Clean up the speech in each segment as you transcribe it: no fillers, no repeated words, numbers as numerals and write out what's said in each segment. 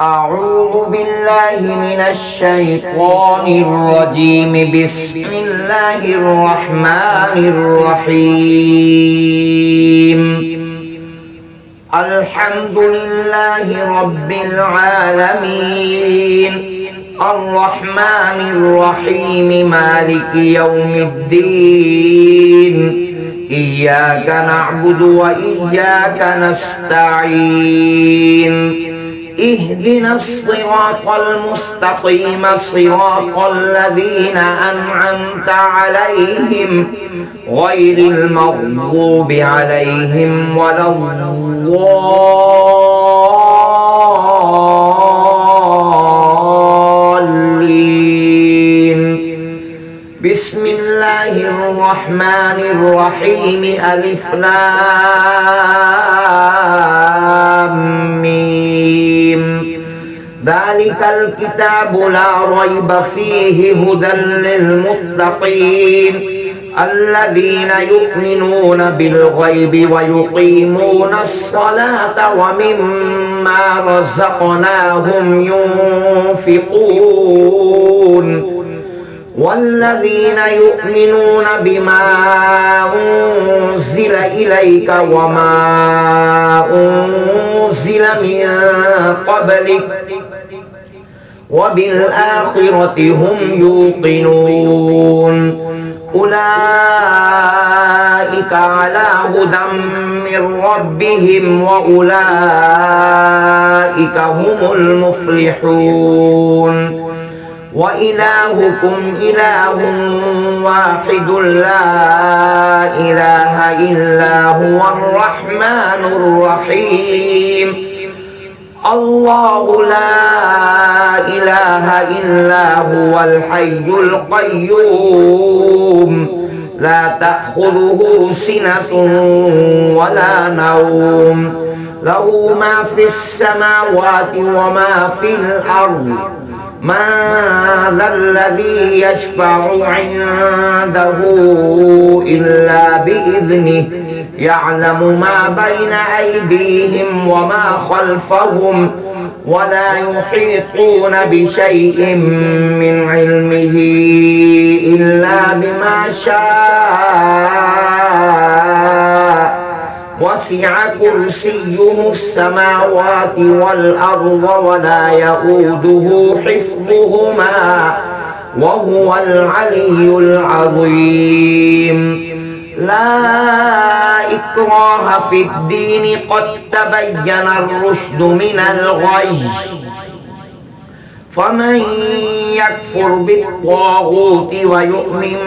أعوذ بالله من الشيطان الرجيم. بسم الله الرحمن الرحيم. الحمد لله رب العالمين، الرحمن الرحيم، مالك يوم الدين. إياك نعبد وإياك نستعين. اهدنا الصراط المستقيم، صراط الذين أنعمت عليهم غير المغضوب عليهم ولا الضالين. بسم الله الرحمن الرحيم. ألف لام ميم. ذلك الكتاب لا ريب فيه هدى للمتقين الذين يؤمنون بالغيب ويقيمون الصلاة ومما رزقناهم ينفقون والذين يؤمنون بما أنزل إليك وما أنزل من قبلك وبالآخرة هم يوقنون. أولئك على هدى من ربهم وأولئك هم المفلحون. وإلهكم إله واحد لا إله إلا هو الرحمن الرحيم. الله لا إله إلا هو الحي القيوم، لا تأخذه سنة ولا نوم، له ما في السماوات وما في الأرض. من ذا الذي يشفع عنده إلا بإذنه، يعلم ما بين أيديهم وما خلفهم ولا يحيطون بشيء من علمه إلا بما شاء. وسع كرسيه السماوات والأرض ولا يؤوده حفظهما وهو العلي العظيم. لا إكراه في الدين، قد تبين الرشد من الغي. فمن يكفر بالطاغوت ويؤمن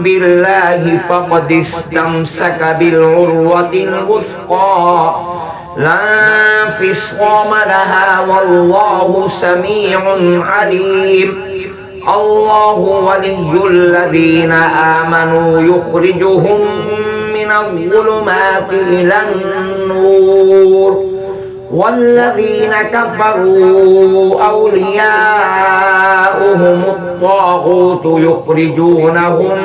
بالله فقد استمسك بالعروة الوثقى لا انفصام لها والله سميع عليم. الله ولي الذين آمنوا يخرجهم من الظلمات إلى النور، والذين كفروا أولياؤهم الطاغوت يخرجونهم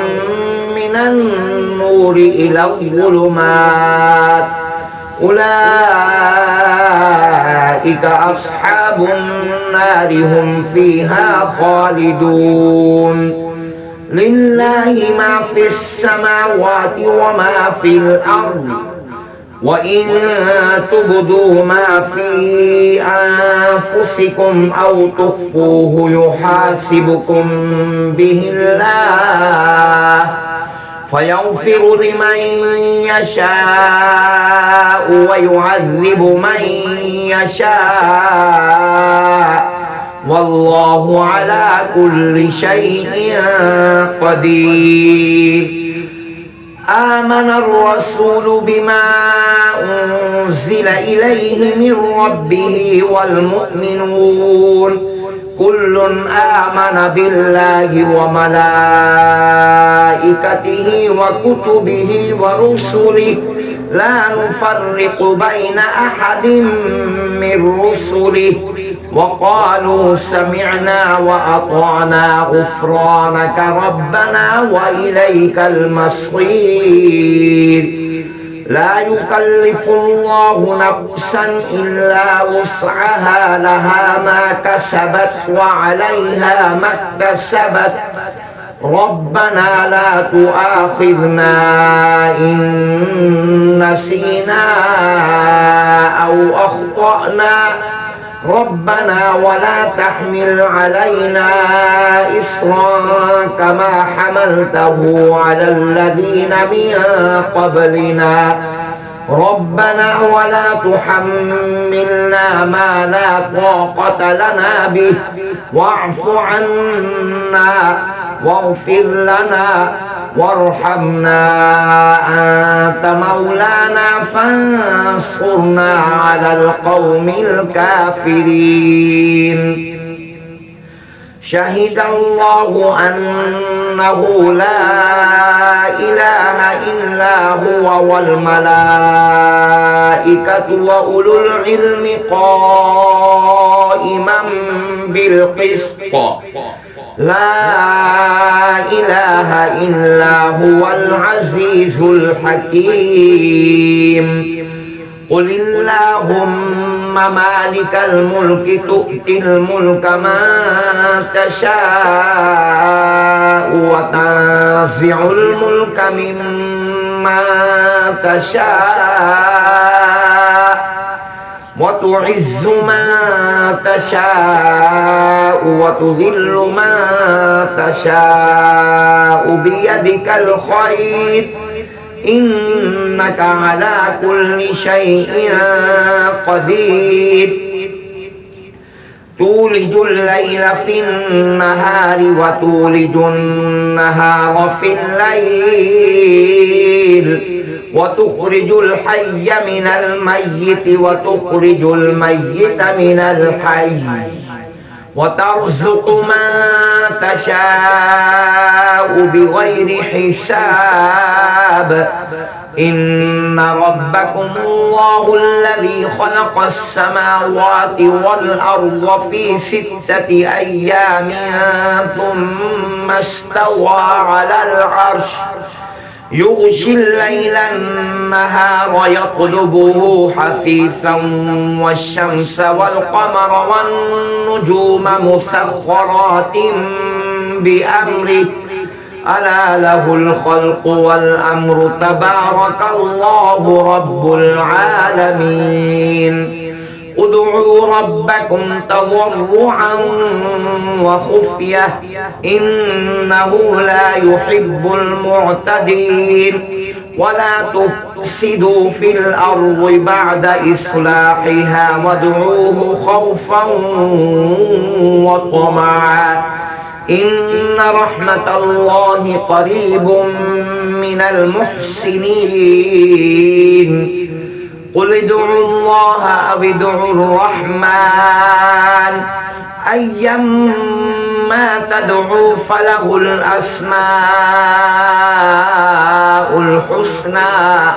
من النور إلى الظلمات. أولئك أصحاب النار هم فيها خالدون. لله ما في السماوات وما في الأرض، وإن تبدوا ما في أنفسكم أو تخفوه يحاسبكم به الله فيغفر لمن يشاء ويعذب من يشاء والله على كل شيء قدير. آمن الرسول بما أنزل إليه من ربه والمؤمنون كل آمن بالله وملائكته وكتبه ورسله لا نفرق بين أحد من رسله وقالوا سمعنا وأطعنا غفرانك ربنا وإليك المصير. لا يكلف الله نفسا إلا وسعها لها ما كسبت وعليها ما اكتسبت ربنا لا تؤاخذنا إن نسينا أو أخطأنا ربنا ولا تحمل علينا إصرا كما حملته على الذين من قبلنا ربنا ولا تحملنا ما لا طاقة لنا به واعف عنا واغفر لنا وارحمنا أنت مولانا فانصرنا على القوم الكافرين شهد الله أنه لا إله إلا هو والملائكة وأولو العلم قائما بالقسط لا إله إلا هو العزيز الحكيم قل اللهم مالك الملك تؤتي الملك من تشاء وتنزع الملك ممن تشاء وتعز من تشاء وتذل من تشاء بيدك الخير إنك على كل شيء قدير تولج الليل في النهار وتولج النهار في الليل وتخرج الحي من الميت وتخرج الميت من الحي وترزق من تشاء بغير حساب إن ربكم الله الذي خلق السماوات والأرض في 6 أيام ثم استوى على العرش يغشي الليل النهار يطلبه حثيثا والشمس والقمر والنجوم مسخرات بأمره ألا له الخلق والأمر تبارك الله رب العالمين ادعوا ربكم تضرعا وخفية إنه لا يحب المعتدين ولا تفسدوا في الأرض بعد إصلاحها وادعوه خوفا وطمعا إن رحمة الله قريب من المحسنين قل ادعوا الله أو ادعوا الرحمن أيما تدعوا فله الأسماء الحسنى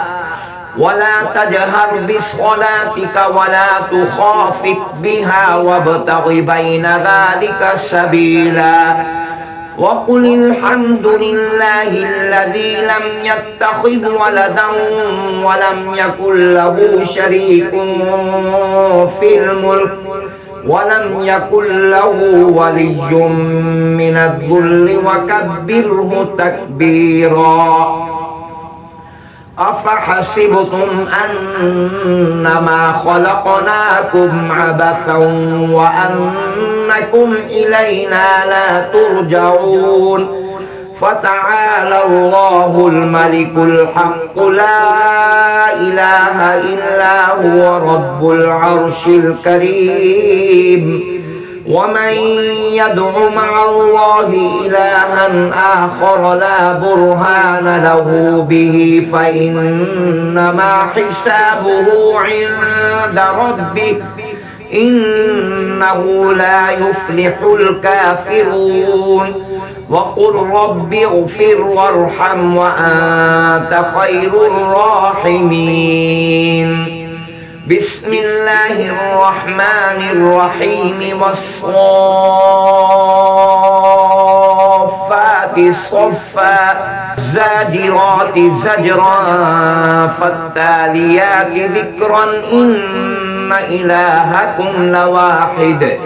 ولا تجهر بصلاتك ولا تخافت بها وابتغ بين ذلك سبيلا وقل الحمد لله الذي لم يتخذ ولدا ولم يكن له شريك في الملك ولم يكن له ولي من الذل وكبره تكبيرا أفحسبتم أنما خلقناكم عبثا وأنكم إلينا لا ترجعون فتعالى الله الملك الحق لا إله إلا هو رب العرش الكريم ومن يدع مع الله إلها آخر لا برهان له به فإنما حسابه عند ربه إنه لا يفلح الكافرون وقل رب اغفر وارحم وأنت خير الراحمين بسم الله الرحمن الرحيم والصافات صفا فالزاجرات زجرا فالتاليات ذكرا إن إلهكم لواحد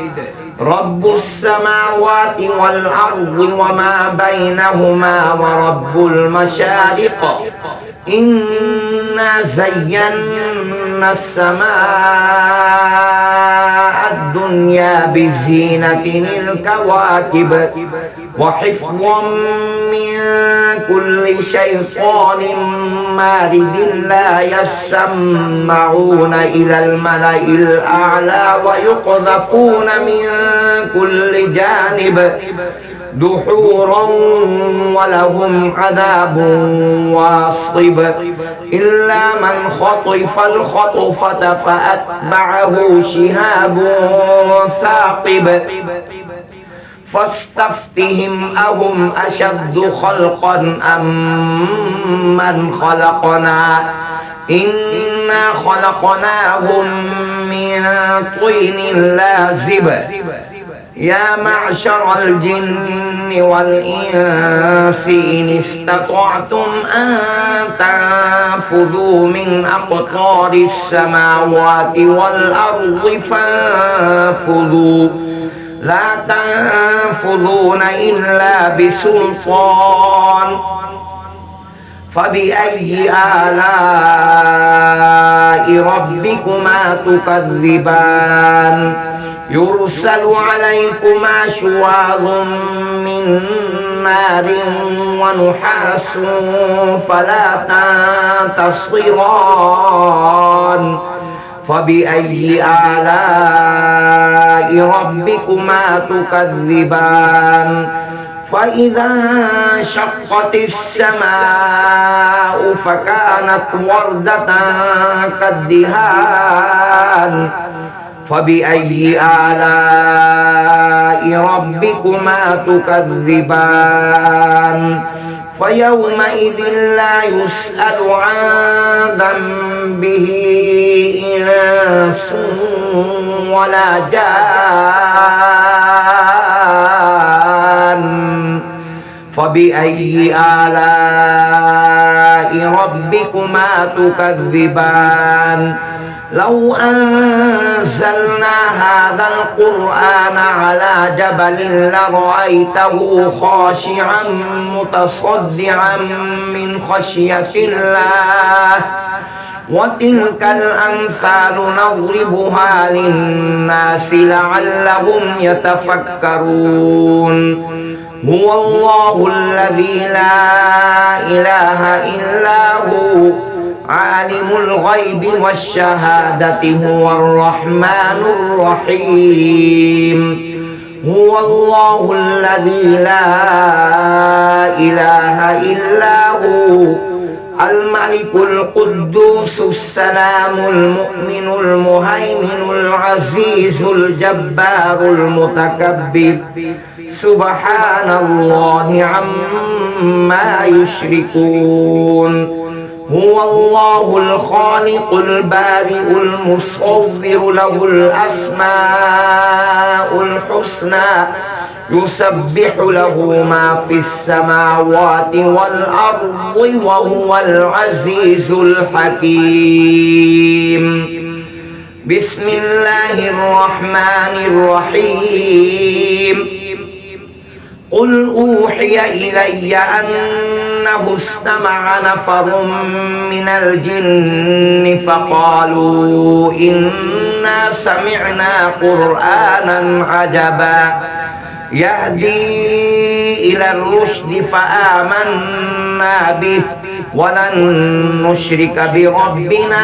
رب السماوات والأرض وما بينهما ورب المشارق إنا زينا السماء الدنيا بزينة الكواكب وحفظا من كل شيطان مارد لا يسمعون إلى الملأ الأعلى ويقذفون من كل جانب دحورا ولهم عذاب واصب إلا من خطف الخطفة فأتبعه شهاب ثاقب فاستفتهم أهم أشد خلقا أم من خلقنا إنا خلقناهم من طين لازب يا معشر الجن والإنس إن استطعتم أن تنفذوا من أقطار السماوات والأرض فانفذوا لا تنفذون إلا بسلطان فبأي آلاء ربكما تكذبان يرسل عليكما شواظ من نار ونحاس فلا تنتصران فبأي آلاء ربكما تكذبان فإذا انشقت السماء فكانت وردة كالدهان فبأي آلاء ربكما تكذبان فيومئذ لا يسأل عن ذنبه إنس ولا جان فبأي آلاء ربكما تكذبان لو أنزلنا هذا القرآن على جبل لرأيته خاشعا متصدعا من خشية الله وتلك الأمثال نضربها للناس لعلهم يتفكرون هو الله الذي لا إله إلا هو عالم الغيب والشهادة هو الرحمن الرحيم هو الله الذي لا إله إلا هو الملك القدوس السلام المؤمن المهيمن العزيز الجبار المتكبر سبحان الله عما يشركون هو الله الخالق البارئ المصور له الأسماء الحسنى يسبح له ما في السماوات والأرض وهو العزيز الحكيم بسم الله الرحمن الرحيم قل أوحي إلي أنه استمع نفر من الجن فقالوا إنا سمعنا قرآنا عجبا يهدي إلى الرشد فآمنا به ولن نشرك بربنا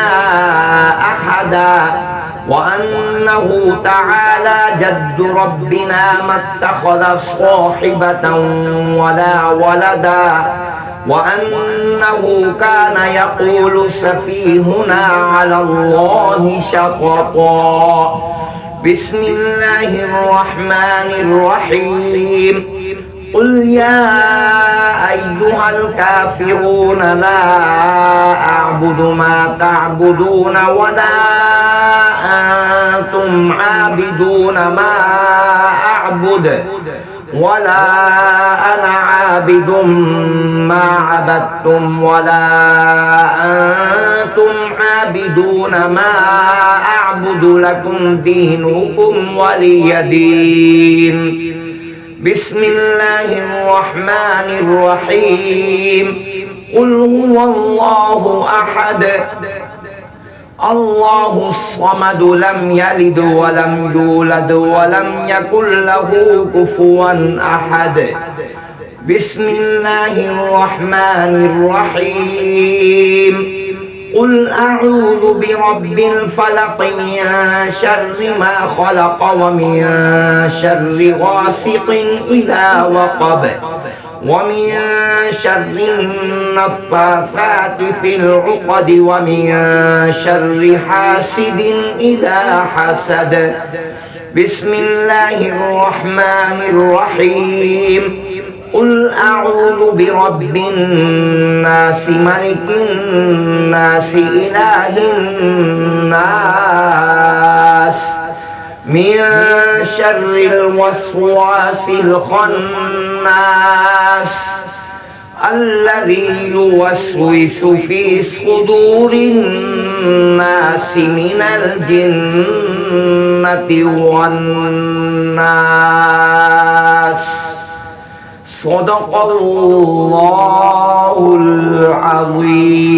أحدا وأنه تعالى جد ربنا ما اتخذ صاحبة ولا ولدا وأنه كان يقول سفيهنا على الله شططا بسم الله الرحمن الرحيم قل يا أيها الكافرون لا أعبد ما تعبدون ولا أنتم عابدون ما أعبد ولا أنا عابد ما عبدتم ولا أنتم عابدون ما أعبد لكم دينكم ولي دين بسم الله الرحمن الرحيم قل هو الله أحد الله الصمد لم يلد ولم يولد ولم يكن له كفوا أحد بسم الله الرحمن الرحيم قل أعوذ برب الفلق من شر ما خلق ومن شر غاسق إذا وقب ومن شر النفاثات في العقد ومن شر حاسد إذا حسد بسم الله الرحمن الرحيم قل أعوذ برب الناس ملك الناس إله الناس من شر الوسواس الخناس الذي يوسوس في صدور الناس من الجنة والناس صدق الله العظيم